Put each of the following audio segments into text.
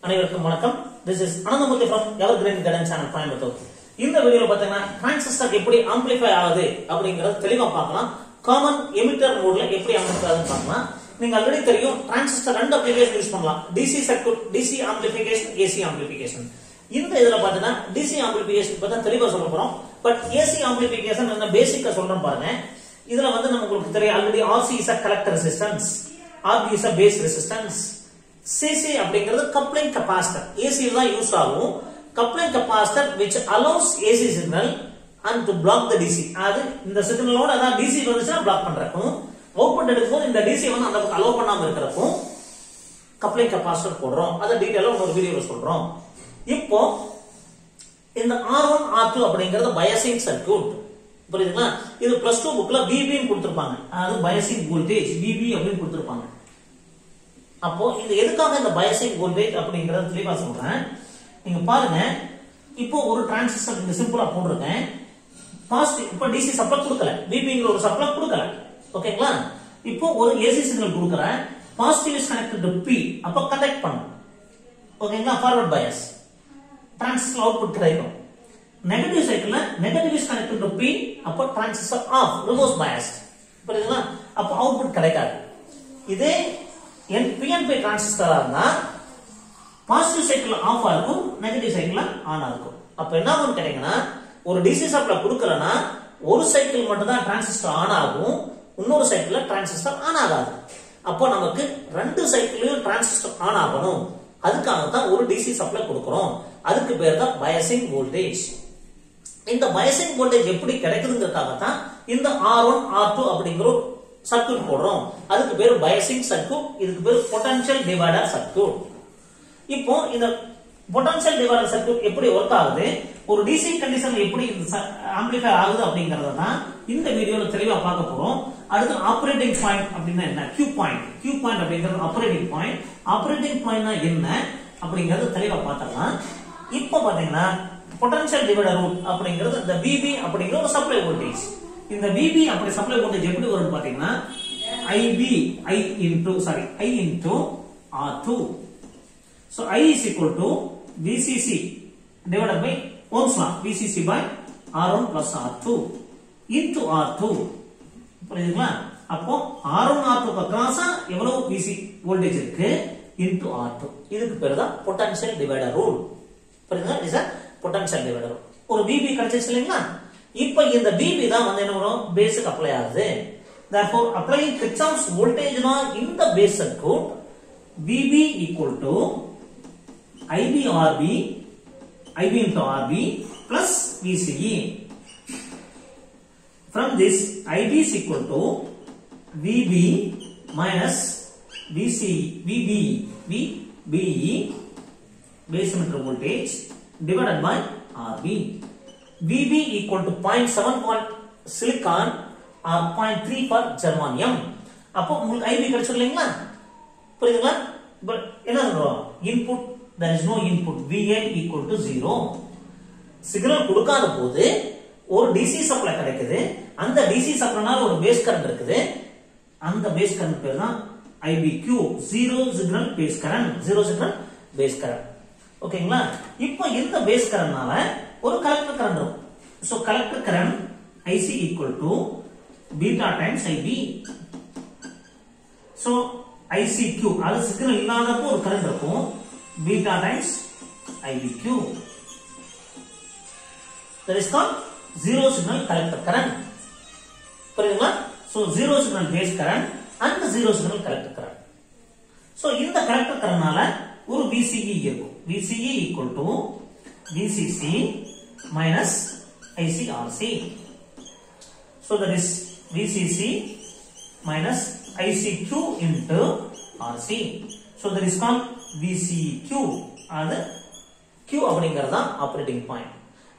அனைவருக்கும் வணக்கம். This is Anandamurthy from Evergreen Guidance Channel Coimbatore. இந்த வீடியோல பாத்தீங்கன்னா டிரான்சிஸ்டர் எப்படி ஆம்பிளிஃபை ஆகுது அப்படிங்கறது தெளிவா பார்க்கலாம். காமன் எமிட்டர் மோட்ல எப்படி ஆம்பிளிஃபை ஆகுதுன்னு பார்க்கலாம். நீங்க ஆல்ரெடி தெரியும் டிரான்சிஸ்டர் ரெண்டு அப்ளிகேஷன் யூஸ் பண்ணலாம். DC circuit, DC amplification, AC amplification. இந்த இதுல பாத்தீங்கன்னா DC ஆம்பிளிஃபிகேஷன் பத்தி தெளிவா சொல்ல போறோம். பட் AC ஆம்பிளிஃபிகேஷன் என்ன பேசிக்கா சொல்றேன் பாருங்க. இதுல வந்து நமக்கு தெரியும் already RC is a collector resistance, RB is a base resistance, CC அப்படிங்கிறது coupling capacitor. AC தான் யூஸ் ஆகும். coupling capacitor which allows AC signal and to block the DC. அது இந்த சிக்னலோட அதான் DC வந்துச்சுன்னா பிளாக் பண்றக்கும், அவுட்புட் எடுக்கும்போது இந்த DC வந்து அந்த அலோ பண்ணாம இருக்கறக்கும் coupling capacitor போடுறோம். அத டீடைலா ஒரு வீடியோல சொல்றோம். இப்போ இந்த R1 R2 அப்படிங்கிறது பயாசிங் சர்க்யூட். புரியுதுங்களா? இது பிளஸ் 2 புக்ல VB ன்னு கொடுத்திருப்பாங்க. அது பயாசிங் வோல்டேஜ் VB அப்படின்னு கொடுத்திருப்பாங்க. அப்போ இந்த எதுக்காக இந்த பயாசிங் வோல்டேஜ் அப்படிங்கறது தெளிவா சொல்றேன். நீங்க பாருங்க, இப்போ ஒரு டிரான்சிஸ்டர் இந்த சிம்பிளா போட்டுருக்கேன். பாசிட்டிவ் இப்போ DC சப்ளை கொடுக்கல, VBங்கிற ஒரு சப்ளை கொடுக்கல. ஓகேங்களா? இப்போ ஒரு AC சிக்னல் கொடுக்கறேன். Positive is connected to P, அப்ப கனெக்ட் பண்ணும். ஓகேங்களா? ஃபார்வர்ட் பயாஸ் டிரான்சிஸ்டர் அவுட்புட் கிடைக்கும். நெகட்டிவ் சைக்கிள்ல negative is connected to P, அப்ப டிரான்சிஸ்டர் ஆஃப், ரிவர்ஸ் பயாஸ். புரியுதுங்களா? அப்ப அவுட்புட் கிடைக்காது. இதே PNP டிரான்சிஸ்டரா இருந்தா பாசிட்டிவ் சைக்கிள் ஆஃப் ஆகும், நெகட்டிவ் சைக்கிள் ஆன் ஆகும். அப்ப என்ன ஆகும் கேட்டீங்கன்னா, ஒரு DC சப்ளை கொடுக்கலனா ஒரு சைக்கிள் மட்டும் தான் டிரான்சிஸ்டர் ஆன் ஆகும், இன்னொரு சைக்கிள்ல டிரான்சிஸ்டர் ஆன் ஆகாது. அப்போ நமக்கு ரெண்டு சைக்கிளையும் டிரான்சிஸ்டர் ஆன் ஆகணும். அதுக்காக தான் ஒரு DC சப்ளை கொடுக்கிறோம். அதுக்கு பேர் தான் பயாசிங் வோல்டேஜ். இந்த பயாசிங் வோல்டேஜ் எப்படி கிடைக்குதுங்கிறதுக்காக தான் இந்த R1 R2 அப்படிங்கிற சர்க்யூட் போடுறோம். அதுக்கு பேர் பயாசிங் சர்க்யூட், இதுக்கு பேர் பொட்டன்ஷியல் டிவைடர் சர்க்யூட். இப்போ இந்த பொட்டன்ஷியல் டிவைடர் சர்க்யூட் எப்படி ஒர்க் ஆகுது, ஒரு DC கண்டிஷன்ல எப்படி ஆம்பிளிஃபை ஆகுது அப்படிங்கறத தான் இந்த வீடியோல தெளிவா பார்க்க போறோம். அடுத்து ஆபரேட்டிங் பாயிண்ட் அப்படின்னா என்ன, Q பாயிண்ட். Q பாயிண்ட் அப்படிங்கிறது ஆபரேட்டிங் பாயிண்ட். ஆபரேட்டிங் பாயிண்ட்னா என்ன அப்படிங்கறது தெளிவா பார்த்தலாம். இப்போ பாத்தீங்கன்னா பொட்டன்ஷியல் டிவைடர் ரூல் அப்படிங்கிறது இந்த VB அப்படிங்கிற ஒரு சப்ளை வோல்டேஜ். இந்த VB அப்படி சப்ளை வோல்டேஜ் எப்படி வரும்னு பாத்தீங்கன்னா I into R2. So I is equal to VCC divided by Ohm's law, VCC by R1 plus R2 into R2. புரியுதுங்களா? அப்போ R1 R2 கிராஸா எவ்வளவு VC வோல்டேஜ் இருக்கு into R2. இதுக்கு பேர் தான் பொட்டன்ஷியல் டிவைடர் ரூல். புரியுதுங்களா? இது பொட்டன்ஷியல் டிவைடர் ரூல். ஒரு VB கிடைச்சிச்சு இல்லைங்களா? இப்போ இந்த VB தான் வந்து என்ன வரும், பேஸ்க்கு அப்ளை ஆகுது. therefore applying Kirchhoff's voltage law in the base circuit, VB equal to IB into RB plus VCE. From this IB is equal to VB minus VBE base emitter voltage divided by RB. VB equal to 0.7 for silicon or 0.3 for germanium. அப்போ உங்களுக்கு IB கிடைச்சிருக்கீங்களா? புரியுதுங்களா? But என்ன சொல்றோம், input there is no input, VA equal to 0. Signal கொடுக்காத போது ஒரு DC supply கிடைக்குது. அந்த DC சப்ளைனால ஒரு பேஸ் கரண்ட் இருக்குது. அந்த பேஸ் கரண்ட் பேர் தான் IBQ, zero signal base current, zero signal base current. ஓகேங்களா? இப்போ இந்த பேஸ் கரண்ட்னால ஒரு கலெக்டர் கரண்ட் இருக்கும். So collector current IC equal to beta times IB. So ICQ அது சிக்னல் இல்லாதப்போ ஒரு கரண்ட் இருக்கும், beta times IBQ. That is called zero signal collector current. புரியுதுங்களா? So zero signal base current and zero signal collector current. So இந்த collector currentனால ஒரு VCE இருக்கும். VCE equal to VCC minus ICRC. So that is VCC minus ICQ into RC. So that is called VCQ. அது Q அப்படிங்கிறது தான் operating point.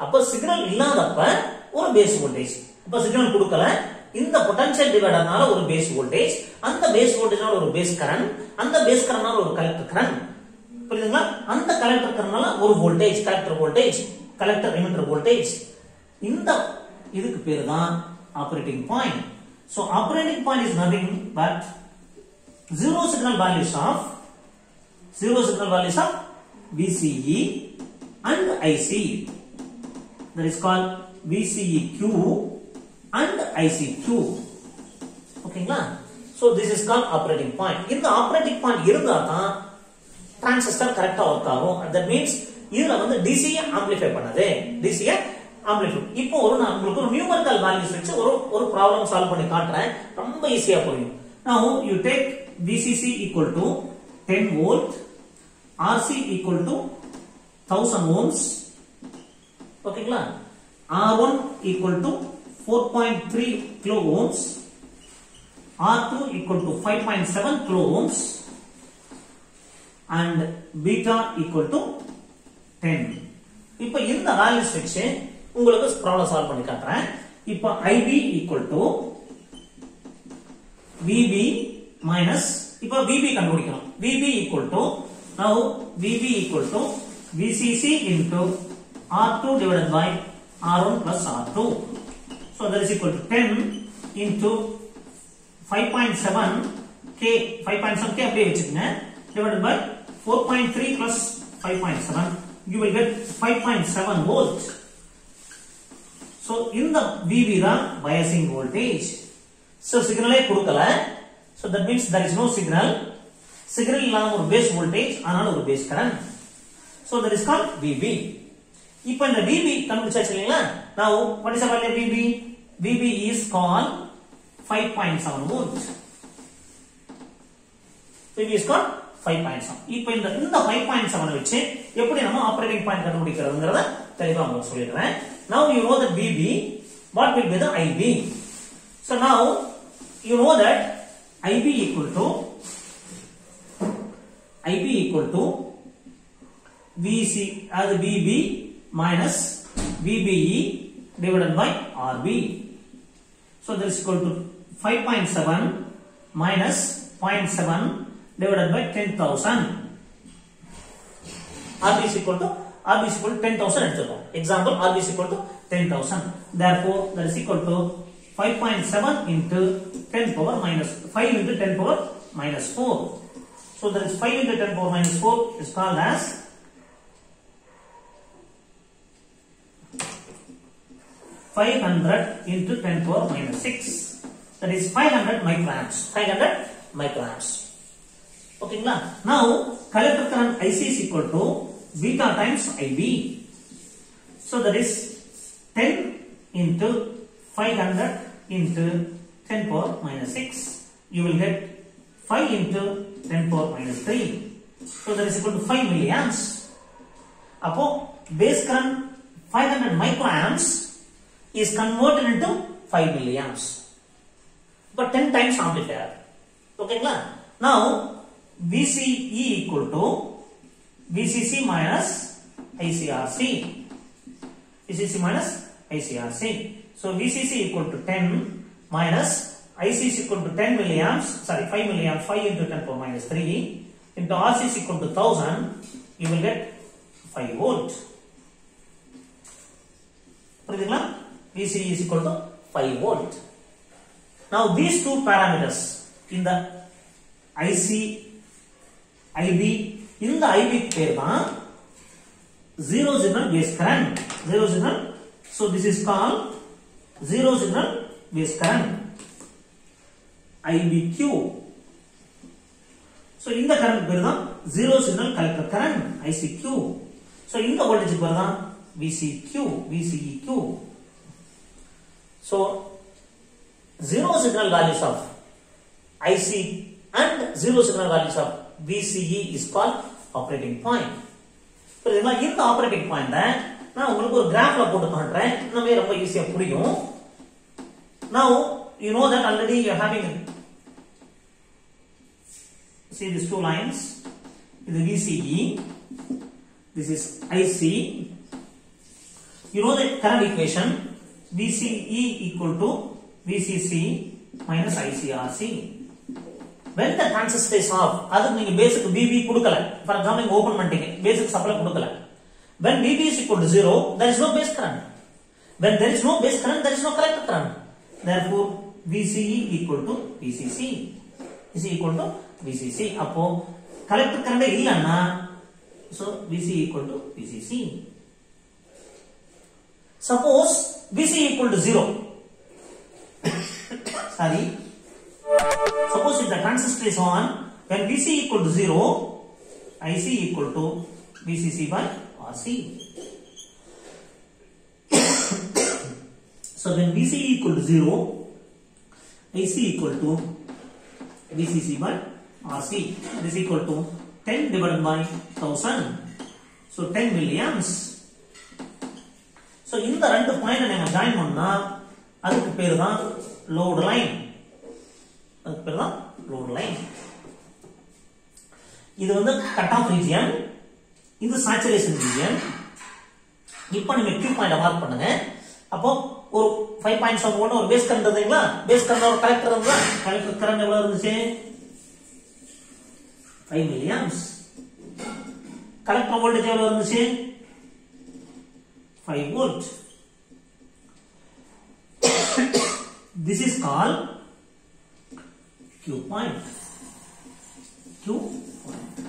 அப்ப signal இல்லாதப்ப ஒரு phase voltage, அப்ப சிக்னல் கொடுக்கல, இந்த பொட்டன்ஷியல் டிவைடர்னால ஒரு பேஸ் வோல்டேஜ், அந்த பேஸ் வோல்டேஜ்னால ஒரு பேஸ் கரண்ட், அந்த பேஸ் கரண்ட்னால ஒரு கலெக்டர் கரண்ட். புரியுதுங்களா? அந்த கலெக்டர் கரண்ட்னால ஒரு voltage, collector voltage, collector emitter voltage. இந்த இதுக்கு பேரு தான் operating point. So operating point is nothing but zero signal values of VCE and IC. That is called VCEQ and ICQ. ஓகேங்களா? So this is called operating point. இந்த operating point இருந்தா தான் transistor கரெக்டா work ஆகும். That means இதுல வந்து DC amplify பண்ணது. DC amplify. இப்போ நான் உங்களுக்கு ஒரு நியூமெரிக்கல் வேல்யூஸ் வச்சு ஒரு ப்ராப்ளம் சால்வ் பண்ணி காட்டுறேன். ரொம்ப ஈஸியா புரியும். Now you take VCC equal to 10 volt, RC equal to 1000 ohms. ஓகேங்களா? R1 equal to 4.3 kilo ohms. R2 equal to 5.7 kilo ohms and beta equal to 10. இப்போ இந்த வேல்யூஸ் வச்சு உங்களுக்கு ப்ராப்ளம் சால்வ் பண்ணி காட்டுறேன். இப்போ IB equal to VB minus இப்போ VB கண்டுபிடிக்கணும். VB equal to now VB equal to VCC into R2 divided by R1 plus R2. So that is equal to 10 into 5.7 K 5.7 K அப்படியே வெச்சுக்கங்க divided by 4.3 plus 5.7 you will get 5.7 volts. So in the VB தான் biasing voltage. So signal கொடுக்கல. So that means there is no signal. Signal இல்லாம ஒரு base voltage அதனால ஒரு base current. So that is called VB. இப்போ இந்த VB கண்டுபிடிச்சாச்சு இல்லீங்களா? Now what is the value of VB? VB is called 5.7 volts. VB is called 5.7. இப்போ இந்த 5.7 வச்சு எப்படி நம்ம ஆப்பரேட்டிங் பாயிண்ட் கண்டுபிடிக்கிறதுங்கறத தெளிவா உங்களுக்கு சொல்லிடுறேன். Now you know that VB, what will be the IB? So now you know that IB equal to VC as VB minus VBE divided by RB. So that is equal to 5.7 minus 0.7 divided by 10,000. RB is equal to 10,000 எடுத்துக்கோம். Example RB is equal to 10,000. Therefore that is equal to 5.7 into 10 power minus 5 into 10 power minus 4. So that is 5 into 10 power minus 4 is called as 500 into 10 power minus 6. That is 500 microamps. 500 microamps. Okay, now collector current IC is equal to beta times IB. So that is 10 into 500 into 10 power minus 6. You will get 5 into 10 power minus 3. So that is equal to 5 milliamps. Apo base current 500 microamps is converted into 5 milliamps. But 10 times amplifier. Okay, now VCE equal to VCC minus ICRC. VCC minus ICRC. So VCC equal to 10 minus IC is equal to 10 milliamps. Sorry, 5 milliamps. 5 into 10 power minus 3 into RC is equal to 1000. You will get 5 volt. VCE is equal to 5 volt. Now these two parameters in the IC, IB, in the IB pair zero signal base current. Zero signal. So this is called zero signal base current. IBQ. So in the current pair zero signal collector current. ICQ. So in the voltage pair VCQ, VCEQ. So zero signal values of IC and zero signal values of VCE is called operating point. புரியுதுங்களா? இந்த operating point நான் உங்களுக்கு ஒரு கிராஃப்ல போட்டு காட்டுறேன். இன்னுமே ரொம்ப ஈஸியா புரியும். Now you know that already you are having see these two lines. This is VCE. This is IC. You know the current equation. VCE equal to VCC minus ICRC. When the transistor is off, அதுக்கு நீங்க basic VB கொடுக்கல. For example, நீங்க open பண்ணிட்டீங்க. Basic supply கொடுக்கல. When VB is equal to 0, there is no base current. When there is no base current, there is no collector current. Therefore, VCE equal to VCC. is equal to VCC. அப்போ collector current இல்லன்னா So VC equal to VCC. Suppose VC equal to 0. Sorry. Suppose if the transistor is on, when VC equal to 0, IC equal to VCC by RC. So when VC equal to 0, IC equal to VCC by RC. This is equal to 10 divided by 1000. So 10 milliamps. So இந்த ரெண்டு point நம்ம join பண்ணா அதுக்கு பேரு தான் load line. அதுக்கு பேரு தான் லோட் லைன். இது வந்து கட் ஆஃப் ரீஜியன், இது சேச்சுரேஷன் ரீஜியன். இப்போ நீங்க Q பாயிண்ட் மார்க் பண்ணுங்க. அப்போ ஒரு 5.7 ஒரு பேஸ் கரண்ட் இருந்தீங்களா, பேஸ் கரண்ட் ஒரு கலெக்டர் இருந்தா கலெக்டர் கரண்ட் எவ்வளவு இருந்துச்சு 5 milliamps. கலெக்டர் வோல்டேஜ் எவ்வளவு இருந்துச்சு 5 volt. This is called Q point. Q point.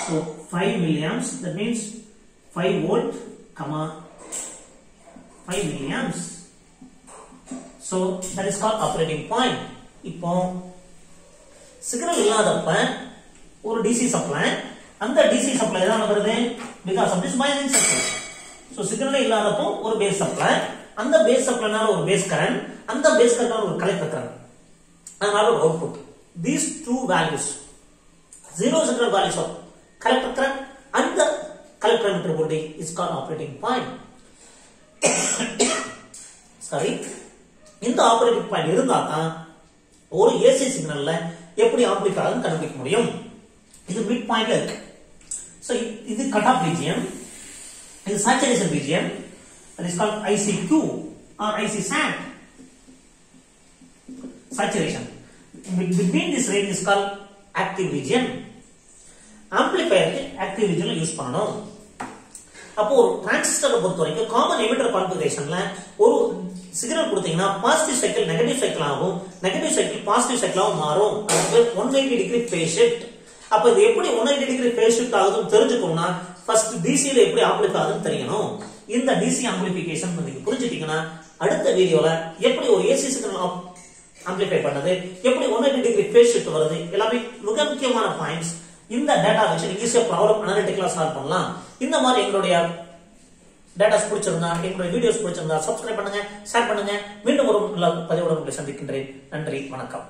So 5 milliamps, that means 5 volt, comma 5 milliamps. So that is called operating point. இப்போ signal இல்லாதப்ப ஒரு DC சப்ளை, அந்த DC சப்ளை தான் வருது because of this biasing circuit. So signal இல்லாதப்போ ஒரு phase supply, அந்த base சப்ளைனால ஒரு பேஸ் கரண்ட், அந்த பேஸ் கரண்ட்னால ஒரு கலெக்டர் கரண்ட், அதனால ஒரு output. These two values, zero signal values of collector current and the collector emitter voltage is called operating point. Sorry, இந்த ஆப்பரேட்டிங் பாயிண்ட் இருந்தா தான் ஒரு ஏசி சிக்னல்ல எப்படி ஆம்பிளிஃபை ஆகுதுன்னு கண்டுபிடிக்க முடியும். இது மிட் பாயிண்ட்ல இருக்கு. சோ இது கட் ஆஃப் ரீஜியன், இது saturation region, that is called ICQ or IC sat. Saturation. Between this range is called active region. Amplifier active ரீஜன்ல யூஸ் பண்ணணும். அப்போ ஒரு டிரான்சிஸ்டரை பொறுத்த வரைக்கும் காமன் எமிட்டர் கான்ஃபிகரேஷன்ல ஒரு சிக்னல் கொடுத்தீங்கன்னா பாசிட்டிவ் சைக்கிள் நெகட்டிவ் சைக்கிள் ஆகும், நெகட்டிவ் சைக்கிள் பாசிட்டிவ் சைக்கிளாகவும் மாறும். அதுக்கு 180 டிகிரி ஃபேஸ் ஷிஃப்ட். அப்ப இது எப்படி 180 டிகிரி ஃபேஸ் ஷிஃப்ட் ஆகுதுன்னு தெரிஞ்சுக்கணும்னா ஃபர்ஸ்ட் டிசில எப்படி ஆம்பிளிஃபை ஆகுதுன்னு தெரியணும். இந்த டிசி ஆம்பிளிஃபிகேஷன் நீங்க புரிஞ்சிட்டீங்கன்னா அடுத்த வீடியோல எப்படி ஒரு ஏசி சிக்னல் ஆம்பிளிஃபை பண்ணது, எப்படி 180 டிகிரி ஃபேஸ் ஷிஃப்ட் வருது, எல்லாமே மிக முக்கியமான பாயிண்ட்ஸ். இந்த டேட்டா வச்சு நீங்க ஈஸியா ப்ராப்ளம் அனலிட்டிக்கலா சால்வ் பண்ணலாம். இந்த மாதிரி எங்களுடைய டேட்டாஸ் பிடிச்சிருந்தா, எங்களுடைய வீடியோஸ் பிடிச்சிருந்தா சப்ஸ்கிரைப் பண்ணுங்க, ஷேர் பண்ணுங்க. மீண்டும் ஒரு நல்ல பதிவுடன் உங்களை சந்திக்கின்றேன். நன்றி, வணக்கம்.